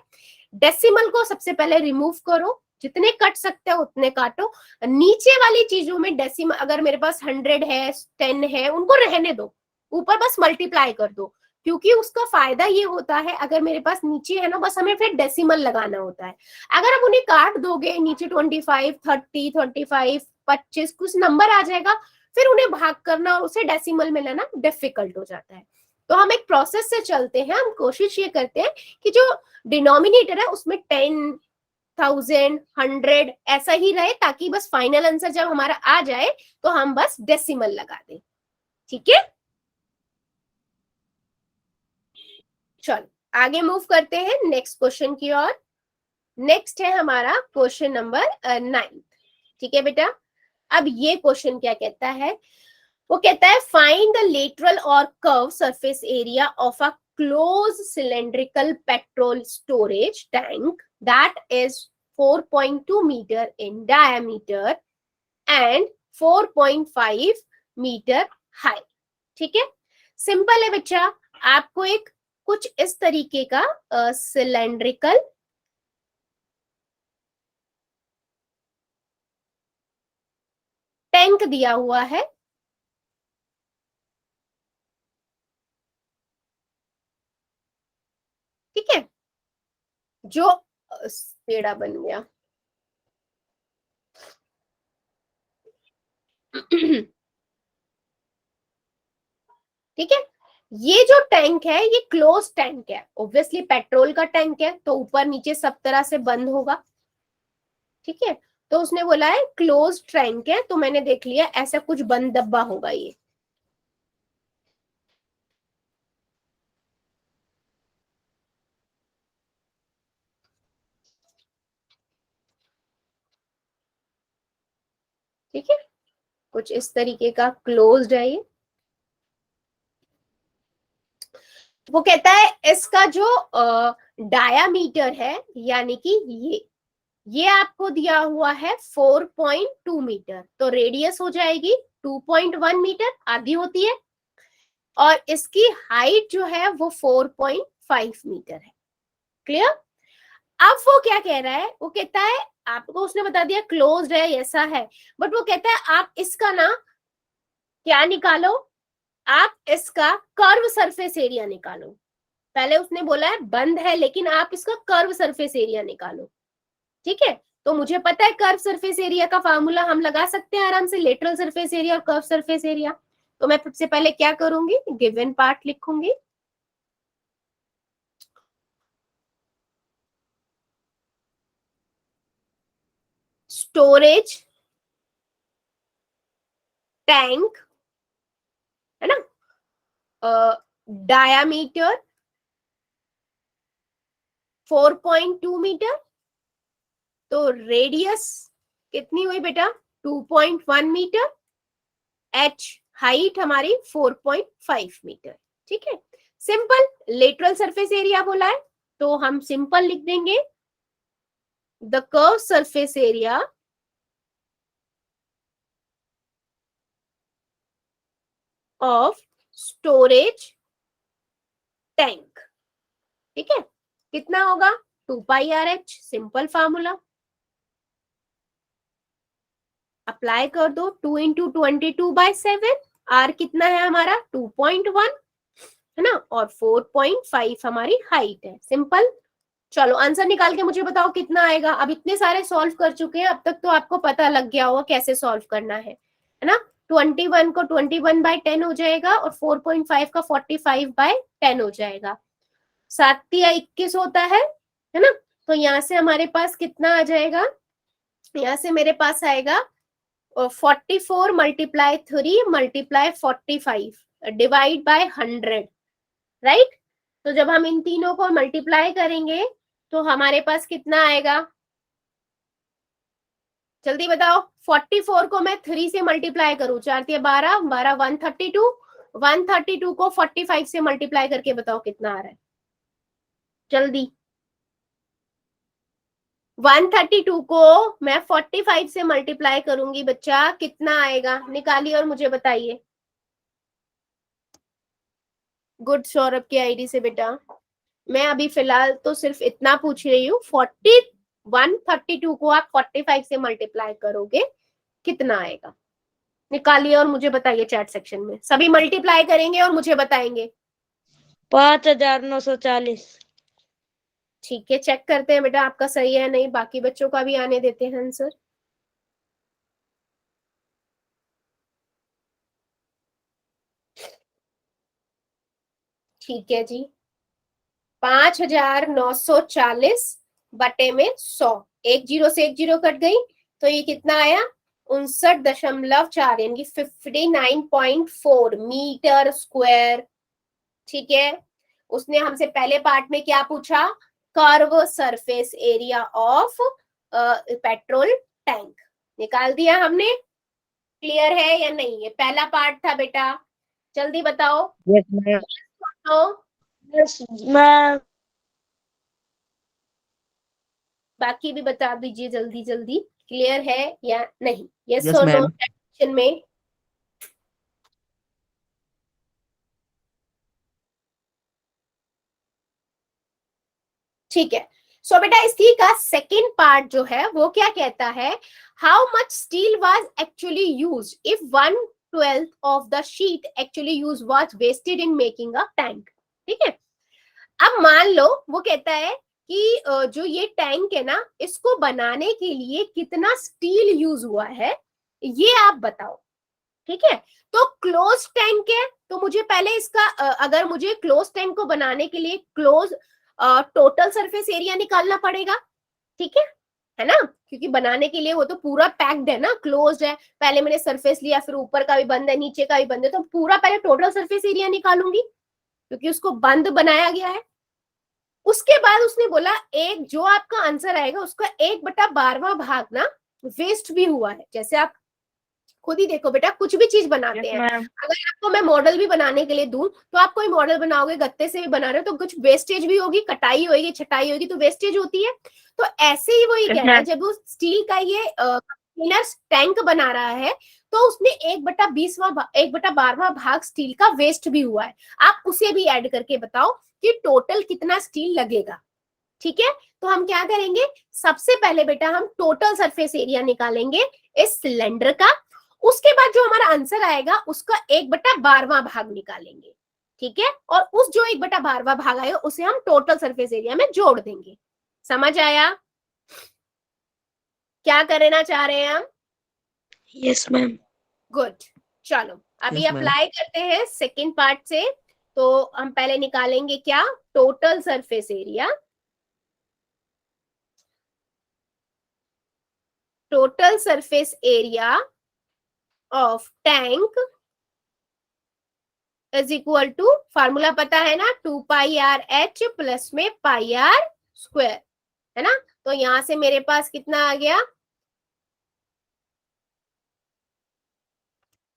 डेसिमल को सबसे पहले रिमूव करो, जितने कट सकते हो उतने काटो। नीचे वाली चीजों में डेसिमल, अगर मेरे पास 100 है, 10 है, उनको रहने दो, ऊपर बस मल्टीप्लाई कर दो, क्योंकि उसका फायदा ये होता है, अगर मेरे पास नीचे है ना, बस हमें फिर डेसिमल लगाना होता है। अगर आप उन्हें काट दोगे नीचे 25, 30, 25, 25 कुछ नंबर आ जाएगा, फिर उन्हें भाग करना और उसे डेसिमल में लेना डिफिकल्ट हो जाता है। तो हम एक प्रोसेस से चलते हैं, हम कोशिश ये करते हैं कि जो डिनोमिनेटर है उसमें 10,000, 100 ऐसा ही रहे, ताकि बस फाइनल आंसर जब हमारा आ जाए तो हम बस डेसिमल लगा दें। ठीक है, चलो आगे मूव करते हैं नेक्स्ट क्वेश्चन की ओर। नेक्स्ट है हमारा क्वेश्चन नंबर 9। ठीक है बेटा, अब ये क्वेश्चन क्या कहता है, वो कहता है फाइंड द लेटरल और curve surface area of a close cylindrical petrol storage tank that is 4.2 metre in diameter and 4.5 metre high. ठीक है, सिंपल है बच्चा, आपको एक कुछ इस तरीके का सिलेंड्रिकल टैंक दिया हुआ है। ठीक है, जो पेड़ा बन गया ठीक है, ये जो टैंक है ये क्लोज टैंक है, ऑब्वियसली पेट्रोल का टैंक है तो ऊपर नीचे सब तरह से बंद होगा। ठीक है, तो उसने बोला है क्लोज टैंक है, तो मैंने देख लिया ऐसा कुछ बंद डब्बा होगा ये। ठीक है, कुछ इस तरीके का क्लोज्ड है ये। वो कहता है इसका जो डायामीटर है, यानी कि ये आपको दिया हुआ है 4.2 मीटर, तो रेडियस हो जाएगी 2.1 मीटर, आधी होती है, और इसकी हाइट जो है वो 4.5 मीटर है। क्लियर। अब वो क्या कह रहा है, वो कहता है आपको उसने बता दिया क्लोज्ड है ऐसा है, बट वो कहता है आप इसका ना क्या निकालो, आप इसका कर्व सरफेस एरिया निकालो। पहले उसने बोला है बंद है, लेकिन आप इसका कर्व सरफेस एरिया निकालो। ठीक है, तो मुझे पता है कर्व सरफेस एरिया का फार्मूला हम लगा सकते हैं आराम से, लेटरल सरफेस एरिया और कर्व सरफेस एरिया। तो मैं सबसे पहले क्या करूंगी, गिवन पार्ट लिखूंगी, स्टोरेज टैंक, है ना, डायामीटर 4.2 मीटर, तो रेडियस कितनी हुई बेटा, 2.1 मीटर, एच हाइट हमारी 4.5 मीटर। ठीक है, सिंपल, लेटरल सरफेस एरिया बोला है तो हम सिंपल लिख देंगे the curve surface area of storage tank. ठीक है, कितना होगा, 2 pi r h, simple formula. Apply कर दो, 2 इंटू 22/7, आर कितना है हमारा 2.1 है ना, और 4.5 हमारी हाइट है। सिंपल। चलो आंसर निकाल के मुझे बताओ कितना आएगा। अब इतने सारे सॉल्व कर चुके हैं, अब तक तो आपको पता लग गया होगा कैसे सॉल्व करना है ना। 21 को 21/10 हो जाएगा और 4.5 का 45/10 हो जाएगा। 7×21 होता है ना। तो यहाँ से हमारे पास कितना आ जाएगा, यहाँ से मेरे पास आएगा 44 multiply 3 multiply 45 divide by 100, right. तो जब हम इन तीनों को मल्टीप्लाई करेंगे तो हमारे पास कितना आएगा, जल्दी बताओ। 44 को मैं 3 से मल्टीप्लाई करूं, 4×3 = 12, 132, 132 को 45 से मल्टीप्लाई करके बताओ कितना आ रहा है, जल्दी। 132 को मैं 45 से मल्टीप्लाई करूंगी बच्चा, कितना आएगा, निकालिए और मुझे बताइए। गुड, सौरभ की आईडी से बेटा। मैं अभी फिलहाल तो सिर्फ इतना पूछ रही हूँ, 132 को आप 45 से मल्टीप्लाई करोगे कितना आएगा, निकालिए और मुझे बताइए चैट सेक्शन में। सभी मल्टीप्लाई करेंगे और मुझे बताएंगे। 5,940। ठीक है, चेक करते हैं बेटा आपका सही है नहीं, बाकी बच्चों का भी आने देते हैं आंसर। ठीक है जी, 5,940 बटे में 100, एक जीरो से एक जीरो कट गई, तो ये कितना आया 59.4 यानी 59.4 मीटर स्क्वायर। ठीक है, उसने हमसे पहले पार्ट में क्या पूछा, curve surface area of petrol tank, निकाल दिया हमने। क्लियर है या नहीं, ये पहला पार्ट था बेटा, जल्दी बताओ। Yes ma'am. तो यस मैम। बाकी भी बता दीजिए जल्दी जल्दी, क्लियर है या नहीं, यस यस और नो मैम। सेक्शन में। ठीक है, सो बेटा इसी का सेकेंड पार्ट जो है वो क्या कहता है, how much steel was actually used if 1/12 of the sheet actually use was wasted in making a tank. ठीक है, अब मान लो वो कहता है कि जो ये टैंक है ना, इसको बनाने के लिए कितना स्टील यूज हुआ है, ये आप बताओ। ठीक है, तो क्लोज टैंक है, तो मुझे पहले इसका अगर मुझे क्लोज टैंक को बनाने के लिए क्लोज टोटल सरफेस एरिया निकालना पड़ेगा। ठीक है ना, क्योंकि बनाने के लिए वो तो पूरा पैक्ड है ना, क्लोज्ड है। पहले मैंने सरफेस लिया, फिर ऊपर का भी बंद है, नीचे का भी बंद है, तो पूरा पहले टोटल सरफेस एरिया निकालूंगी क्योंकि उसको बंद बनाया गया है। उसके बाद उसने बोला एक जो आपका आंसर आएगा उसका 1/12वां भाग ना वेस्ट भी हुआ है। जैसे आप खुद ही देखो बेटा, कुछ भी चीज बनाते हैं, अगर आपको मैं मॉडल भी बनाने के लिए दूं तो आप कोई मॉडल बनाओगे, गत्ते से भी बना रहे हो तो कुछ वेस्टेज भी होगी, कटाई होगी, छटाई होगी, तो वेस्टेज होती है। तो ऐसे ही वही कह रहा है, जब वो स्टील का ये कंटेनर टैंक बना रहा है तो उसमें 1/12वां भाग स्टील का वेस्ट भी हुआ है। आप उसे भी ऐड करके बताओ कि टोटल कितना स्टील लगेगा। ठीक है, तो हम क्या करेंगे, सबसे पहले बेटा हम टोटल सरफेस एरिया निकालेंगे इस सिलेंडर का, उसके बाद जो हमारा आंसर आएगा उसका 1/12वां भाग निकालेंगे। ठीक है, और उस जो 1/12वां भाग आएगा उसे हम टोटल सरफेस एरिया में जोड़ देंगे। समझ आया क्या करना चाह रहे हैं हम? Yes ma'am. गुड, चलो अभी Yes, ma'am. अप्लाई करते हैं सेकेंड पार्ट से। तो हम पहले निकालेंगे क्या, total surface area. Total surface area of tank is equal to, formula पता है ना, 2πr(h) प्लस में πr², है ना। तो यहां से मेरे पास कितना आ गया,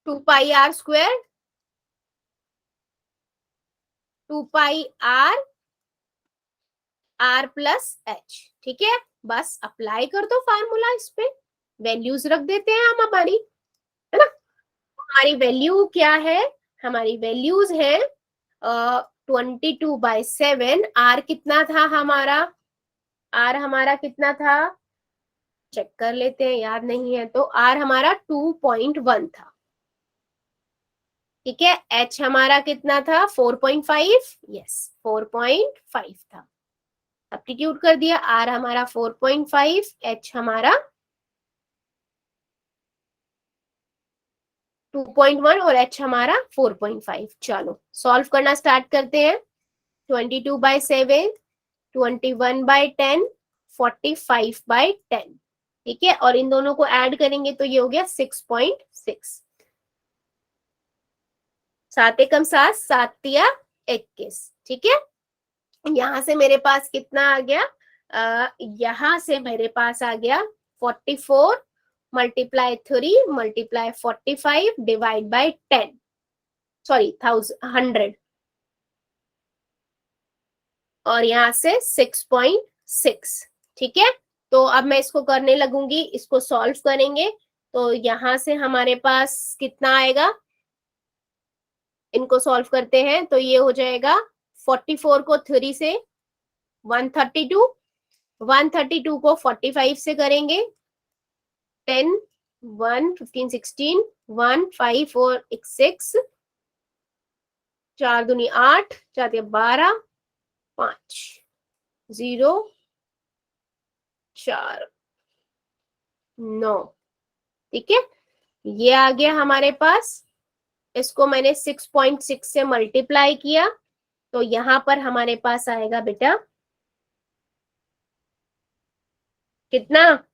2πr², 2πr r+h। ठीक है, बस अप्लाई कर दो फार्मूला, इस पे वैल्यूज रख देते हैं हम हमारी, है ना। हमारी वैल्यू क्या है, हमारी वैल्यूज है 22/7। आर कितना था हमारा, आर हमारा कितना था चेक कर लेते हैं, याद नहीं है तो। आर हमारा 2.1 था, ठीक है। एच हमारा कितना था? 4.5, यस 4.5 था। सब्स्टिट्यूट कर दिया, आर हमारा 4.5, एच हमारा 2.1 और एच हमारा 4.5। चलो सॉल्व करना स्टार्ट करते हैं। 22/7, 21/10, 45/10, ठीक है। और इन दोनों को ऐड करेंगे तो ये हो गया 6.6। 7 एकम 7, 7 तिया 21, ठीक है। यहां से मेरे पास कितना आ गया? यहां से मेरे पास आ गया 44 multiply 3 multiply 45 divide by 10, sorry 100, और यहाँ से 6.6, ठीक है। तो अब मैं इसको करने लगूंगी, इसको सॉल्व करेंगे तो यहाँ से हमारे पास कितना आएगा? इनको सॉल्व करते हैं तो ये हो जाएगा 44 को 3 से 132, 132 को 45 से करेंगे 10, 1, 15, 16, 1, 5 और 6, 4 दूनी 8, 4 12, 5, 0, 4, 9, ठीक है। ये आ गया हमारे पास। इसको मैंने 6.6 से मल्टीप्लाई किया तो यहां पर हमारे पास आएगा बेटा कितना?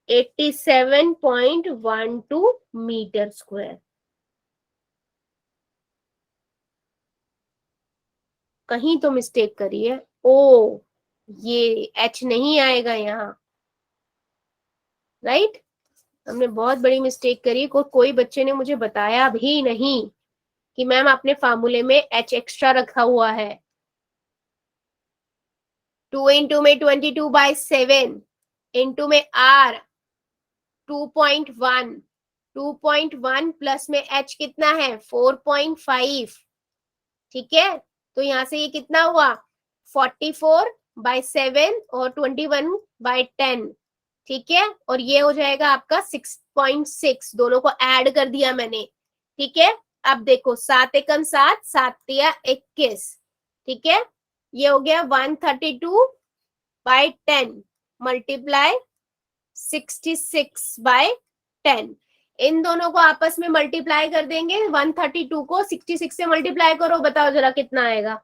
87.12 मीटर स्क्वायर। कहीं तो मिस्टेक करी है। ओ, ये एच नहीं आएगा यहाँ, राइट। हमने बहुत बड़ी मिस्टेक करी। कोई बच्चे ने मुझे बताया भी नहीं कि मैम आपने फार्मूले में एच एक्स्ट्रा रखा हुआ है। 2 इंटू में 22/7 इंटू में आर 2.1, 2.1 प्लस में एच कितना है? 4.5, ठीक है। तो यहां से ये कितना हुआ? 44/7 और 21/10, ठीक है। और ये हो जाएगा आपका 6.6, दोनों को ऐड कर दिया मैंने, ठीक है। अब देखो 7 एकम 7, 7 तिया 21, ठीक है। ये हो गया 132/10 मल्टीप्लाई 66/10। इन दोनों को आपस में मल्टीप्लाई कर देंगे। 132 को 66 से मल्टीप्लाई करो, बताओ जरा कितना आएगा।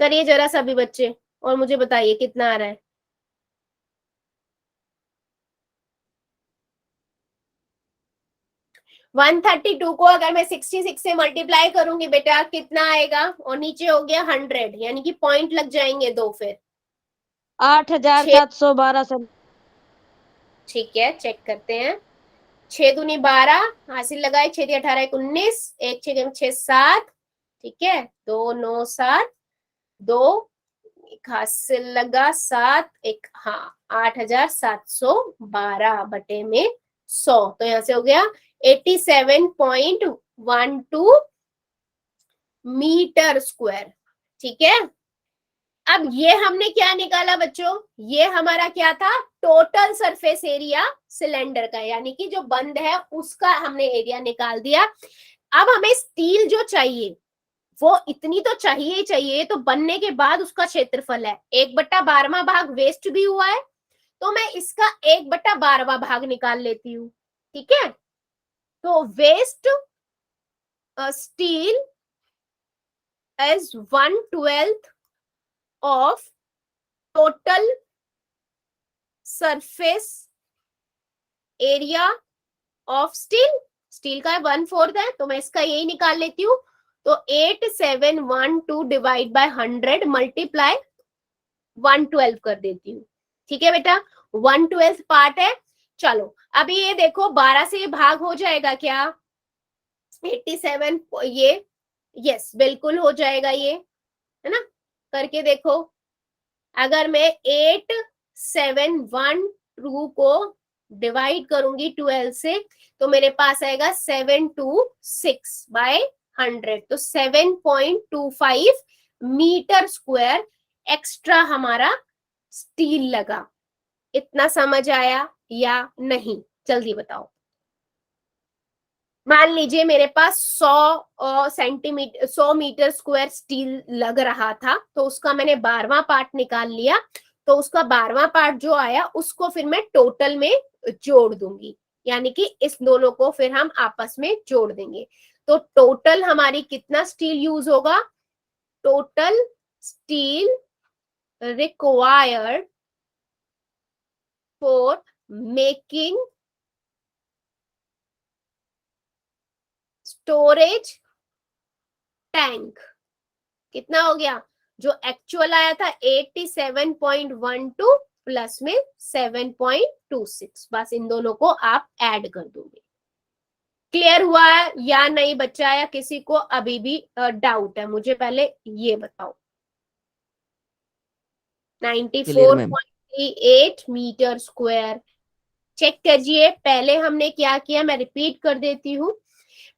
करिए जरा सभी बच्चे और मुझे बताइए कितना आ रहा है। 132 को अगर मैं 66 से मल्टीप्लाई करूंगी बेटा कितना आएगा? और नीचे हो गया 100, यानी कि पॉइंट लग जाएंगे दो फिर। 8,712 से। ठीक है, चेक करते हैं। 6 दूनी 12, हासिल लगाए, 6 18 19, 1 6 6 7, ठीक है। 2 9 7, 2 एक हासिल लगा 7, एक हाँ 8,712 बटे में 100, तो यहां से हो गया 87.12 मीटर स्क्वायर, ठीक है। अब ये हमने क्या निकाला बच्चों? ये हमारा क्या था? टोटल सरफेस एरिया सिलेंडर का, यानी कि जो बंद है उसका हमने एरिया निकाल दिया। अब हमें स्टील जो चाहिए वो इतनी तो चाहिए ही चाहिए, तो बनने के बाद उसका क्षेत्रफल है 1/12वां भाग वेस्ट भी हुआ है, तो मैं इसका 1/12वां भाग निकाल लेती हूँ, ठीक है। तो waste steel as 1/12 of total surface area of steel. Steel का 1/4 है तो मैं इसका यही निकाल लेती हूँ। तो 8712 डिवाइड बाय 100 मल्टीप्लाई 112 कर देती हूँ, ठीक है बेटा। 1/12 पार्ट है। चलो अभी ये देखो 12 से ये भाग हो जाएगा क्या? 87, ये यस बिल्कुल हो जाएगा ये, है ना। करके देखो, अगर मैं 8712 को डिवाइड करूंगी 12 से तो मेरे पास आएगा 726/100, तो 7.25 मीटर स्क्वायर एक्स्ट्रा हमारा स्टील लगा। इतना समझ आया या नहीं, जल्दी बताओ। मान लीजिए मेरे पास 100 सेंटीमीटर 100 मीटर स्क्वायर स्टील लग रहा था, तो उसका मैंने 12वां पार्ट निकाल लिया, तो उसका 12वां पार्ट जो आया उसको फिर मैं टोटल में जोड़ दूंगी, यानी कि इस दोनों को फिर हम आपस में जोड़ देंगे। तो टोटल हमारी कितना स्टील यूज होगा? Total steel required for making storage tank कितना हो गया? जो एक्चुअल आया था 87.12 प्लस में 7.26, बस इन दोनों को आप ऐड कर दोगे। क्लियर हुआ है या नहीं बच्चा, या किसी को अभी भी डाउट है? मुझे पहले ये बताओ। Clear ma'am. 94.38 metre square. Check कीजिए, पहले हमने क्या किया, मैं रिपीट कर देती हूँ।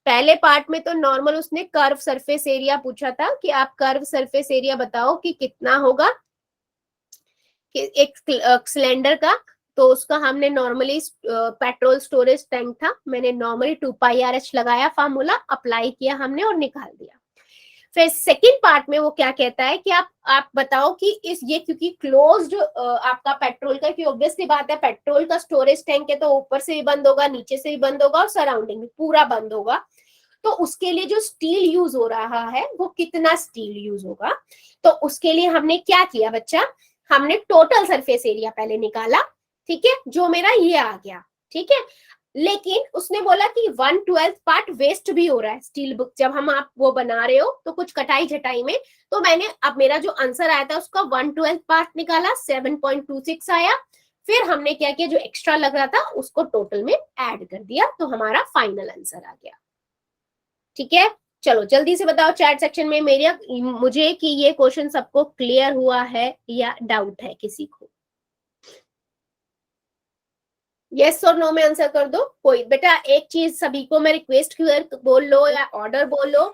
पहले पार्ट में तो नॉर्मल उसने कर्व सरफेस एरिया पूछा था कि आप कर्व सरफेस एरिया बताओ कि कितना होगा कि एक सिलेंडर का। तो उसका हमने नॉर्मली पेट्रोल स्टोरेज टैंक था, मैंने नॉर्मली 2πRH लगाया, फार्मूला अप्लाई किया हमने और निकाल दिया। फिर सेकंड पार्ट में वो क्या कहता है कि आप बताओ कि इस ये क्योंकि क्लोज्ड आपका पेट्रोल का, कि ऑब्वियस सी बात है पेट्रोल का स्टोरेज टैंक है तो ऊपर से भी बंद होगा, नीचे से भी बंद होगा और सराउंडिंग में पूरा बंद होगा। तो उसके लिए जो स्टील यूज हो रहा है वो कितना स्टील यूज होगा? तो उसके लिए हमने क्या किया बच्चा, हमने टोटल सरफेस एरिया पहले निकाला, ठीक है, जो मेरा ये आ गया, ठीक है। लेकिन उसने बोला कि 1/12 पार्ट वेस्ट भी हो रहा है स्टील बुक, जब हम आप वो बना रहे हो तो कुछ कटाई झटाई में। तो मैंने अब मेरा जो आंसर आया था उसका 1/12 पार्ट निकाला, 7.26 आया। फिर हमने क्या किया, जो एक्स्ट्रा लग रहा था उसको टोटल में ऐड कर दिया, तो हमारा फाइनल आंसर आ गया। ठीक है, चलो जल्दी से बताओ चैट सेक्शन में मुझे कि ये क्वेश्चन सबको क्लियर हुआ है या डाउट है किसी को? यस और नो में आंसर कर दो कोई। बेटा एक चीज सभी को मैं रिक्वेस्ट क्लियर बोल लो या ऑर्डर बोल लो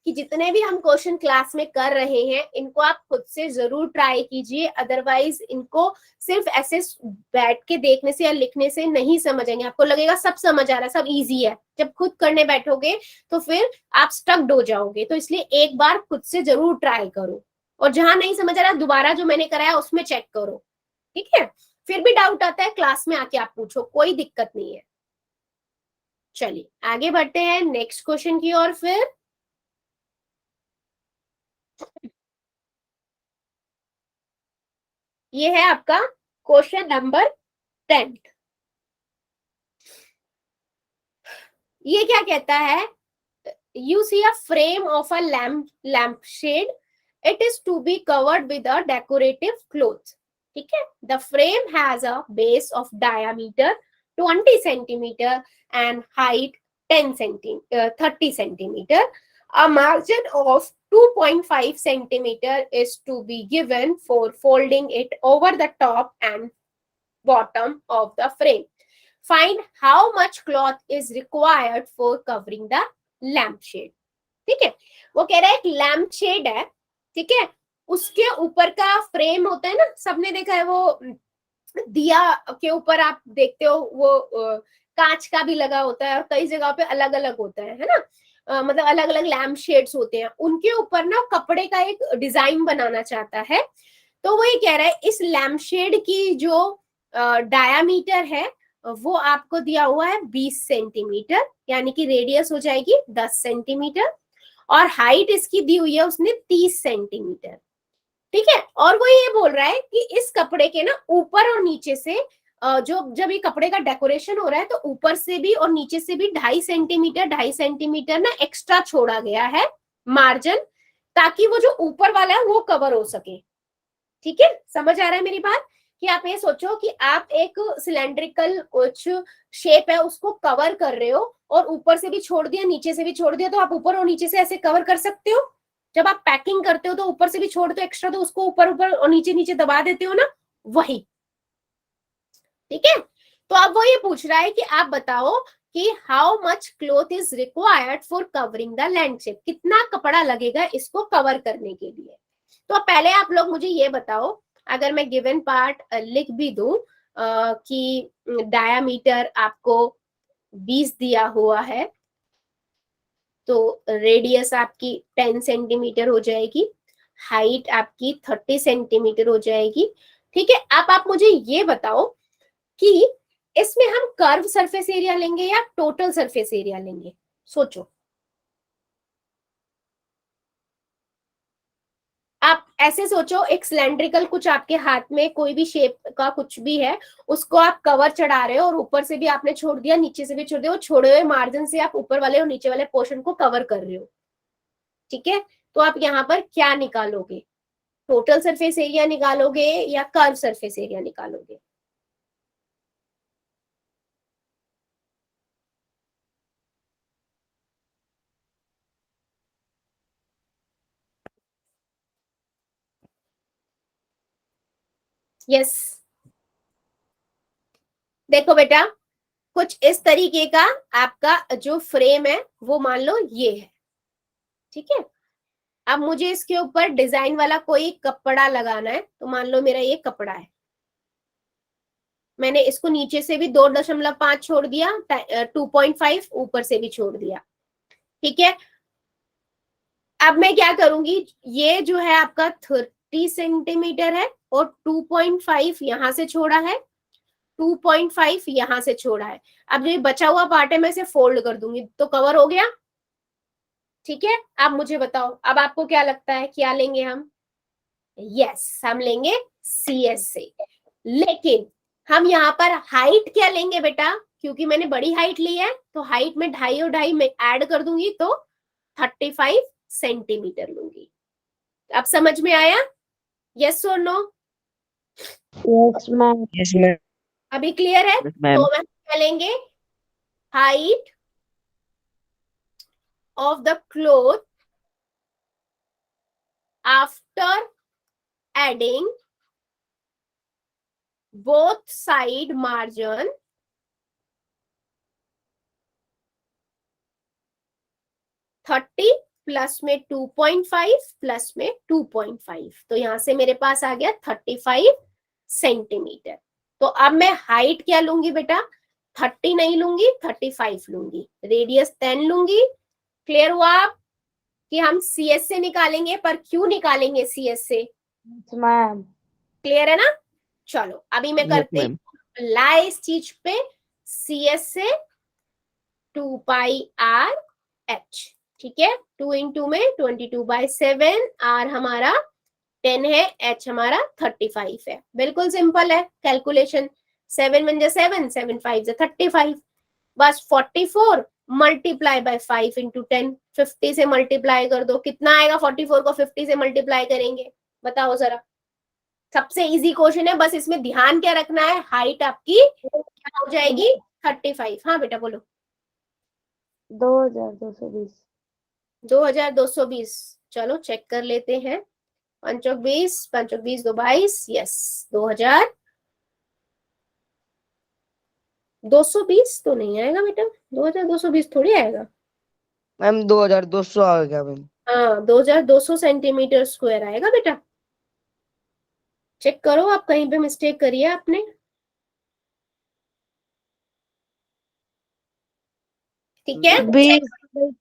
कि जितने भी हम क्वेश्चन क्लास में कर रहे हैं इनको आप खुद से जरूर ट्राई कीजिए, अदरवाइज इनको सिर्फ ऐसे बैठ के देखने से या लिखने से नहीं समझेंगे। आपको लगेगा सब समझ आ रहा है, सब इजी है, जब खुद करने बैठोगे तो फिर आप स्टक्ड हो जाओगे। तो इसलिए एक बार खुद से जरूर ट्राई करो, और जहां नहीं समझ आ रहा दोबारा जो मैंने कराया उसमें चेक करो, ठीक है। फिर भी डाउट आता है क्लास में आके आप पूछो, कोई दिक्कत नहीं है। चलिए आगे बढ़ते हैं नेक्स्ट क्वेश्चन की ओर। फिर ये है आपका क्वेश्चन नंबर 10। ये क्या कहता है, you see a frame of a lamp shade, it is to be covered with a decorative cloth. ठीक है, the frame has a base of diameter 20 centimetre and height 30 centimetre. A margin of 2.5 centimeter is to be given for folding it over the top and bottom of the frame. Find how much cloth is required for covering the lampshade. ठीक है, वो कह रहा है एक lamp shade है, ठीक है, उसके ऊपर का फ्रेम होता है ना, सबने देखा है वो दिया के ऊपर आप देखते हो वो कांच का भी लगा होता है और कई जगह पे अलग अलग होता है ना, मतलब अलग अलग लैम्प शेड्स होते हैं, उनके ऊपर ना कपड़े का एक डिजाइन बनाना चाहता है। तो वो ये कह रहा है इस लैम्प शेड की जो डायामीटर है वो आपको दिया हुआ है 20 सेंटीमीटर, यानी कि रेडियस हो जाएगी 10 सेंटीमीटर, और हाइट इसकी दी हुई है उसने 30 सेंटीमीटर। ठीक है, और वो ये बोल रहा है कि इस कपड़े के ना ऊपर और नीचे से जो जब ये कपड़े का डेकोरेशन हो रहा है तो ऊपर से भी और नीचे से भी 2.5 सेंटीमीटर ना एक्स्ट्रा छोड़ा गया है मार्जिन, ताकि वो जो ऊपर वाला है वो कवर हो सके। ठीक है, समझ आ रहा है मेरी बात? कि आप ये सोचो कि आप एक सिलेंड्रिकल कुछ शेप है उसको कवर कर रहे हो और ऊपर से भी छोड़ दिया नीचे से भी छोड़ दिया, तो आप ऊपर और नीचे से ऐसे कवर कर सकते हो। जब आप पैकिंग करते हो तो ऊपर से भी छोड़ दो एक्स्ट्रा, तो उसको ऊपर ऊपर और नीचे नीचे दबा देते हो ना, वही। ठीक है, तो अब वो ये पूछ रहा है कि आप बताओ कि how much cloth is required for covering the landscape, कितना कपड़ा लगेगा इसको कवर करने के लिए। तो पहले आप लोग मुझे ये बताओ, अगर मैं गिवन पार्ट लिख भी दूं कि डायामीटर आपको 20 दिया हुआ है, तो रेडियस आपकी 10 सेंटीमीटर हो जाएगी, हाइट आपकी 30 सेंटीमीटर हो जाएगी। ठीक है, अब आप मुझे ये बताओ कि इसमें हम कर्व सरफेस एरिया लेंगे या टोटल सरफेस एरिया लेंगे, सोचो। आप ऐसे सोचो, एक सिलेंड्रिकल कुछ आपके हाथ में कोई भी शेप का कुछ भी है, उसको आप कवर चढ़ा रहे हो और ऊपर से भी आपने छोड़ दिया, नीचे से भी छोड़ दिया, वो छोड़े हुए मार्जिन से आप ऊपर वाले और नीचे वाले पोर्शन को कवर कर रहे हो। ठीक है, तो आप यहाँ पर क्या निकालोगे, टोटल सरफेस एरिया निकालोगे या कर्व सरफेस एरिया निकालोगे? यस, देखो बेटा, कुछ इस तरीके का आपका जो फ्रेम है वो मान लो ये है। ठीक है, अब मुझे इसके ऊपर डिजाइन वाला कोई कपड़ा लगाना है, तो मान लो मेरा ये कपड़ा है, मैंने इसको नीचे से भी 2.5 छोड़ दिया, 2.5 ऊपर से भी छोड़ दिया। ठीक है, अब मैं क्या करूंगी, ये जो है आपका 30 सेंटीमीटर है और 2.5 यहां से छोड़ा है, 2.5 यहां से छोड़ा है। अब जो बचा हुआ पार्ट है मैं इसे फोल्ड कर दूंगी तो कवर हो गया। ठीक है, अब मुझे बताओ, अब आपको क्या लगता है क्या लेंगे हम? यस, हम लेंगे CS से। लेकिन हम यहाँ पर हाइट क्या लेंगे बेटा, क्योंकि मैंने बड़ी हाइट ली है तो हाइट में 2.5 और 2.5 में ऐड कर दूंगी तो 35 सेंटीमीटर लूंगी। अब समझ में आया? यस और no? Yes, ma'am. Yes, ma'am. अभी क्लियर है? Yes, ma'am. तो हम क्या लेंगे, height of the cloth after adding both side margin thirty plus में 2.5 प्लस में 2.5, तो यहां से मेरे पास आ गया 35 सेंटीमीटर। तो अब मैं हाइट क्या लूंगी बेटा, 30 नहीं लूंगी, 35 लूंगी, रेडियस 10 लूंगी। क्लियर हुआ आप कि हम CS से निकालेंगे, पर क्यों निकालेंगे CS से? Yes, ma'am. क्लियर है ना? चलो अभी मैं Yes, करती ma'am. हूँ अप्लाई इस चीज पे, CS से 2πr/h। ठीक है, 2 × में 22/7, R हमारा 10 है, H हमारा 35 है। बिल्कुल सिंपल है कैलकुलेशन, 7 × 1 7, 7 × 5 = 35, बस 44 मल्टीप्लाई बाय 5 × 10, 50 से मल्टीप्लाई कर दो, कितना आएगा? 44 को 50 से मल्टीप्लाई करेंगे, बताओ जरा। सबसे इजी क्वेश्चन है, बस इसमें ध्यान क्या रखना है, हाइट आपकी क्या हो जाएगी? 35। हाँ बेटा बोलो। 2220. 2220, चलो चेक कर लेते हैं। 5 × 20, 5 × 20 = 22, यस 2220 तो नहीं आएगा बेटा, 2220 थोड़ी आएगा। मैम 2200 आएगा मैम। हाँ, 2200 सेंटीमीटर स्क्वायर आएगा बेटा। चेक करो, आप कहीं पे मिस्टेक करिए आपने। ठीक है, 20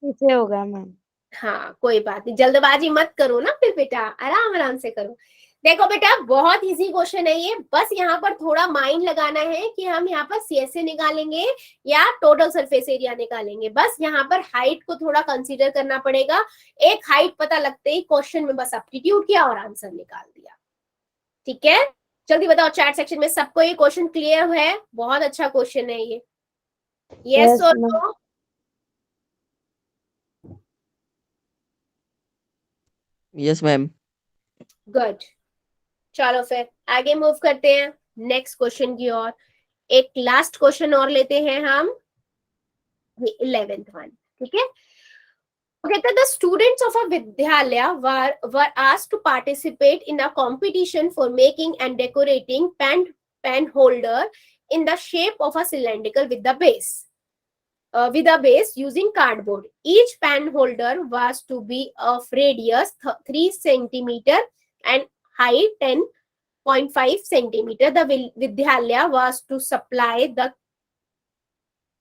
से होगा मैम. हाँ कोई बात नहीं, जल्दबाजी मत करो ना फिर बेटा, आराम आराम से करो। देखो बेटा, बहुत इजी क्वेश्चन है ये, बस यहाँ पर थोड़ा माइंड लगाना है कि हम यहाँ पर CS से निकालेंगे या टोटल सरफेस एरिया निकालेंगे। बस यहाँ पर हाइट को थोड़ा कंसीडर करना पड़ेगा। एक हाइट पता लगते ही क्वेश्चन में बस सब्स्टिट्यूट किया और आंसर निकाल दिया। ठीक है, जल्दी बताओ चैट सेक्शन में सबको ये क्वेश्चन क्लियर है? बहुत अच्छा क्वेश्चन है ये। यस और नो? Yes, ma'am. गुड, चलो फिर आगे मूव करते हैं नेक्स्ट क्वेश्चन की ओर। एक लास्ट क्वेश्चन और लेते हैं हम, 11th वन। ठीक है, okay, the students of a vidyalaya were asked to participate in a competition for making and decorating pen holder in the shape of a cylindrical with the base using cardboard. Each pen holder was to be of radius 3 centimeter and height 10 0.5 centimeter. The Vidyalaya was to supply the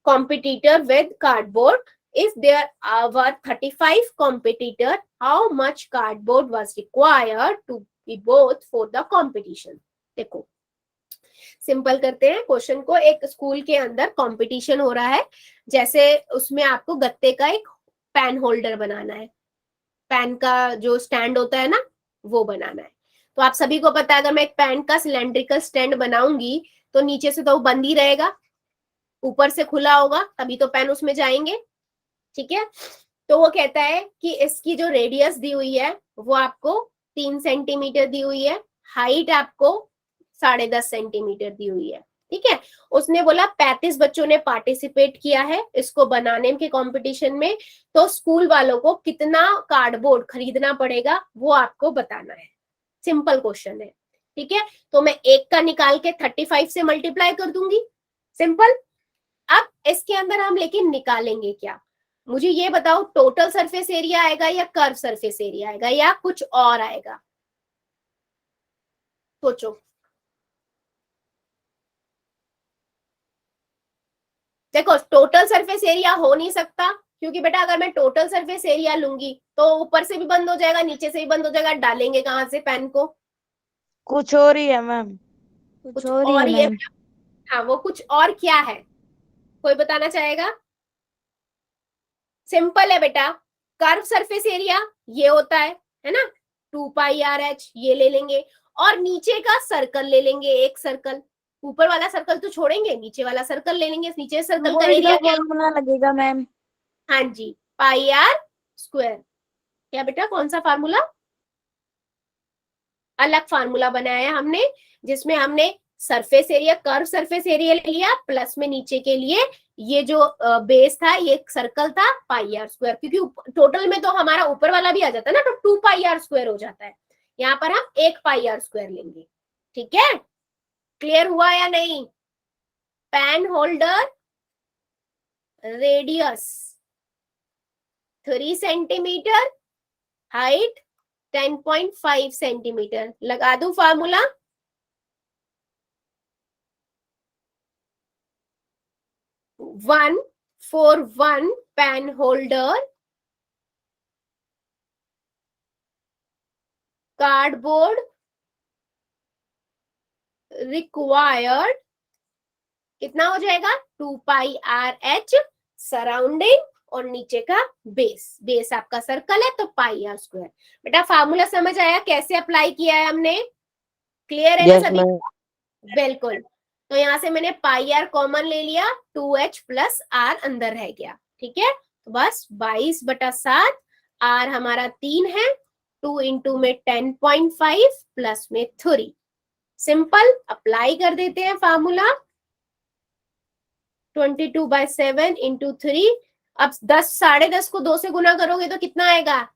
competitor with cardboard. If there were 35 competitor, how much cardboard was required to be both for the competition? देखो simple करते हैं question को. एक school के अंदर competition हो रहा है, जैसे उसमें आपको गत्ते का एक पेन होल्डर बनाना है, पेन का जो स्टैंड होता है ना वो बनाना है. तो आप सभी को पता है अगर मैं एक पेन का सिलेंड्रिकल स्टैंड बनाऊंगी तो नीचे से तो वो बंद ही रहेगा, ऊपर से खुला होगा तभी तो पेन उसमें जाएंगे. ठीक है, तो वो कहता है कि इसकी जो रेडियस दी हुई है वो आपको 3 सेंटीमीटर दी हुई है, हाइट आपको 10.5 सेंटीमीटर दी हुई है. ठीक है, उसने बोला 35 बच्चों ने पार्टिसिपेट किया है इसको बनाने के कंपटीशन में, तो स्कूल वालों को कितना कार्डबोर्ड खरीदना पड़ेगा वो आपको बताना है. सिंपल क्वेश्चन है. ठीक है, तो मैं एक का निकाल के 35 से मल्टीप्लाई कर दूंगी, सिंपल. अब इसके अंदर हम लेकिन निकालेंगे क्या, मुझे ये बताओ, टोटल सरफेस एरिया आएगा या कर्व सरफेस एरिया आएगा या कुछ और आएगा? सोचो. देखो टोटल सरफेस एरिया हो नहीं सकता, क्योंकि बेटा अगर मैं टोटल सरफेस एरिया लूंगी तो ऊपर से भी बंद हो जाएगा, नीचे से भी बंद हो जाएगा, डालेंगे कहां से पेन को? कुछ और ही है मैम, कुछ और ही है. हाँ, वो कुछ और क्या है, कोई बताना चाहेगा? सिंपल है बेटा, कर्व सरफेस एरिया ये होता है ना, 2πr(h) ये ले लेंगे, और नीचे का सर्कल ले लेंगे, एक सर्कल. ऊपर वाला सर्कल तो छोड़ेंगे, नीचे वाला सर्कल ले लेंगे. नीचे सर्कल का एरिया फॉर्मूला लगेगा मैम. हाँ जी, πr². क्या बेटा, कौन सा फार्मूला? अलग फार्मूला बनाया हमने, जिसमें हमने surface area, curve surface area ले लिया, प्लस में नीचे के लिए ये जो बेस था ये सर्कल था πr², क्योंकि टोटल में तो हमारा ऊपर वाला भी आ जाता है ना, तो 2πr² हो जाता है. यहाँ पर हम 1 πr² लेंगे. ठीक है, क्लियर हुआ या नहीं? Pen holder radius 3 centimetre, height 10.5 centimetre. लगा दूं formula? One for one pen holder, cardboard required कितना हो जाएगा? 2πr(h) सराउंडिंग और नीचे का बेस. बेस आपका सर्कल है तो πr². बेटा फार्मूला समझ आया कैसे अप्लाई किया है हमने? क्लियर है ना सभी? बिल्कुल. तो यहाँ से मैंने πr कॉमन ले लिया, 2h + r अंदर रह गया. ठीक है, तो बस 22/7, r हमारा 3 है, 2 इंटू में 10.5 प्लस में 3. सिंपल अप्लाई कर देते हैं फार्मूला. 22/7 इंटू 3. अब 10 10.5 को 2 से गुना करोगे तो कितना आएगा?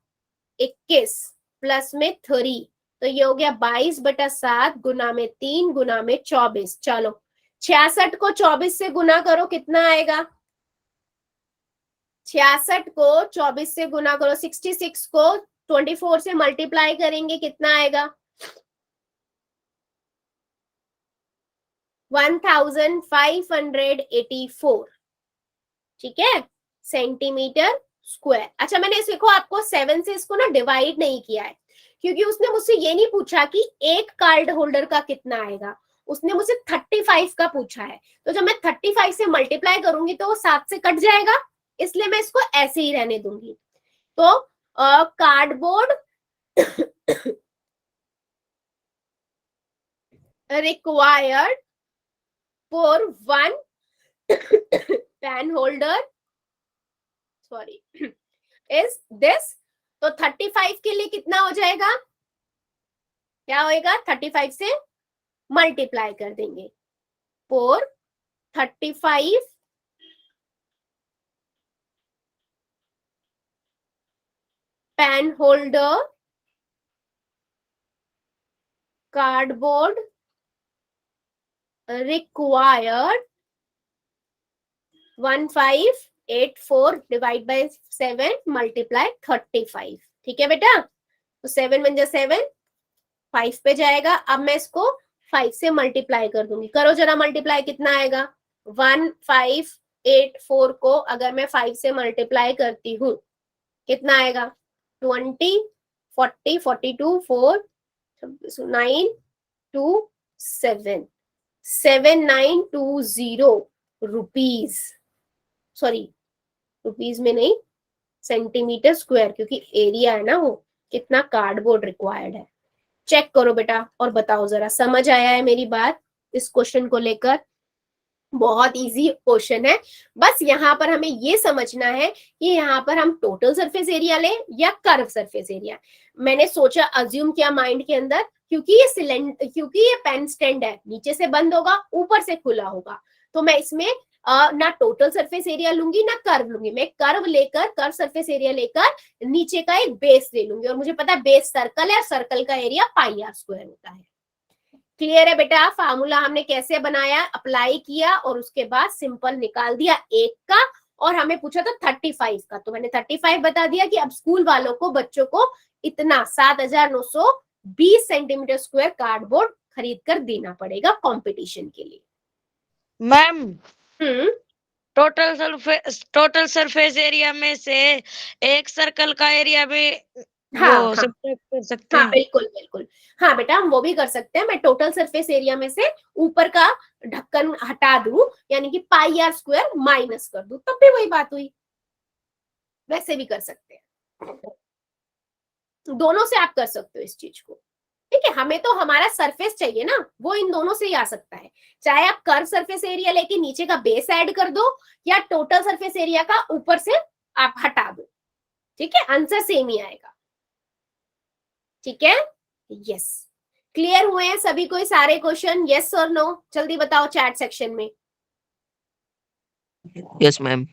21 प्लस में 3, तो ये हो गया 22/7 गुना में 3 गुना में 24. चलो 66 को 24 से गुना करो, कितना आएगा? 66 को 24 से गुना करो, 66 को 24 से मल्टीप्लाई करेंगे, कितना आएगा? 1584. ठीक है, सेंटीमीटर स्क्वायर. अच्छा मैंने इसको आपको 7 से इसको ना डिवाइड नहीं किया है, क्योंकि उसने मुझसे ये नहीं पूछा कि एक कार्ड होल्डर का कितना आएगा, उसने मुझसे 35 का पूछा है. तो जब मैं 35 से मल्टीप्लाई करूंगी तो वो 7 से कट जाएगा, इसलिए मैं इसको ऐसे ही रहने दूंगी. तो cardboard required for one pen holder, sorry, is this. तो 35 के लिए कितना हो जाएगा? क्या होएगा? 35 से मल्टीप्लाई कर देंगे. 4 35 pen holder cardboard required 1584 divide by 7 multiply 35. ठीक है बेटा, तो 7 × 7 5 पे जाएगा। अब मैं इसको 5 से मल्टीप्लाई कर दूंगी, करो जरा मल्टीप्लाई, कितना आएगा 1584 को अगर मैं 5 से मल्टीप्लाई करती हूँ कितना आएगा 20 40 42 4 9 2 7 7920 रुपीज, सॉरी रुपीज में नहीं सेंटीमीटर स्क्वायर, क्योंकि एरिया है ना वो, कितना कार्डबोर्ड रिक्वायर्ड है। चेक करो बेटा और बताओ जरा समझ आया है मेरी बात इस क्वेश्चन को लेकर। बहुत इजी क्वेश्चन है, बस यहाँ पर हमें ये समझना है कि यहाँ पर हम टोटल सरफेस एरिया लें या कर्व सरफेस एरिया। मैंने सोचा अज्यूम किया माइंड के अंदर, क्योंकि ये पेन स्टैंड है, नीचे से बंद होगा ऊपर से खुला होगा, तो मैं इसमें ना टोटल सरफेस एरिया लूंगी ना कर्व लूंगी, मैं कर्व सरफेस एरिया लेकर नीचे का एक बेस ले लूंगी, और मुझे पता है बेस सर्कल है, सर्कल का एरिया पाई आर स्क्वायर होता है। क्लियर है बेटा, फार्मूला हमने कैसे बनाया, अप्लाई किया और उसके बाद सिंपल निकाल दिया एक का, और हमें पूछा था 35 का, तो मैंने 35 बता दिया कि अब स्कूल वालों को, बच्चों को इतना 7920 सेंटीमीटर स्क्वायर कार्डबोर्ड खरीद कर देना पड़ेगा कंपटीशन के लिए। मैम हम्म टोटल सरफेस एरिया में से एक सर्कल का एरिया भी हाँ, वो हाँ, सब्ट्रैक्ट कर सकते हाँ हैं। बिल्कुल बिल्कुल, हाँ बेटा हम वो भी कर सकते हैं। मैं टोटल सरफेस एरिया में से ऊपर का ढक्कन हटा दूं, यानी कि पाई आर स्क्वायर माइनस कर दूं, तब भी वही बात हुई, वैसे भी कर सकते हैं, दोनों से आप कर सकते हो इस चीज को। ठीक है, हमें तो हमारा सरफेस चाहिए ना, वो इन दोनों से ही आ सकता है, चाहे आप कर्व सरफेस एरिया लेके नीचे का बेस ऐड कर दो या टोटल सरफेस एरिया का ऊपर से आप हटा दो, ठीक है, आंसर सेम ही आएगा। ठीक है, यस, क्लियर हुए हैं सभी को सारे क्वेश्चन, यस और नो, जल्दी बताओ चैट सेक्शन में। Yes ma'am.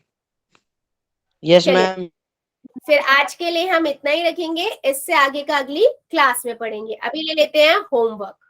यस चलिए मैम। फिर आज के लिए हम इतना ही रखेंगे, इससे आगे का अगली क्लास में पढ़ेंगे। अभी ले लेते हैं होमवर्क।